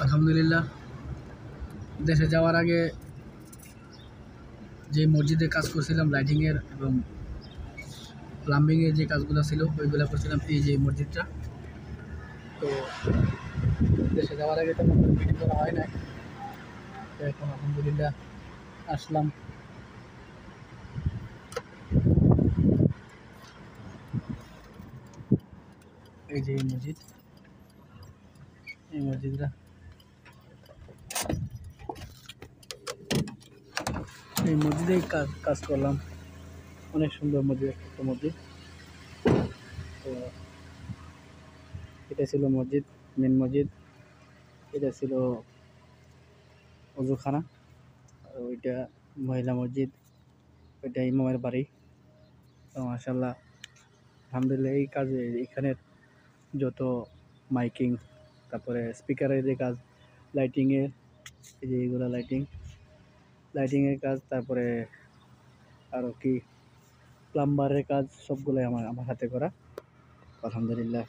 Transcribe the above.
আলহামদুলিল্লাহ, দেশে যাওয়ার আগে যে মসজিদে কাজ করছিলাম লাইটিংয়ের এবং প্লাম্বিংয়ের যে কাজগুলো ছিল ওইগুলো করছিলাম এই যে মসজিদটা। তো দেশে যাওয়ার আগে তেমন করে মিটিং করা হয় না, তো এখন আলহামদুলিল্লাহ আসলাম। এই যে এই মসজিদ, এই মসজিদটা এই মসজিদেই কাজ করলাম। অনেক সুন্দর মসজিদ, একটা মসজিদ। তো এটা ছিল মসজিদ, মেন মসজিদ। এটা ছিল অজুখানা, আর ওইটা মহিলা মসজিদ, ওইটা ইমামের বাড়ি। তো মাশাআল্লাহ, আলহামদুলিল্লাহ এই কাজে এখানের যত মাইকিং, তারপরে স্পিকারের যে কাজ, লাইটিংয়ের, এই যে এইগুলো লাইটিংয়ের কাজ, তারপরে আরও কি প্লাম্বারের কাজ, সবগুলোই আমার হাতে করা। আলহামদুলিল্লাহ।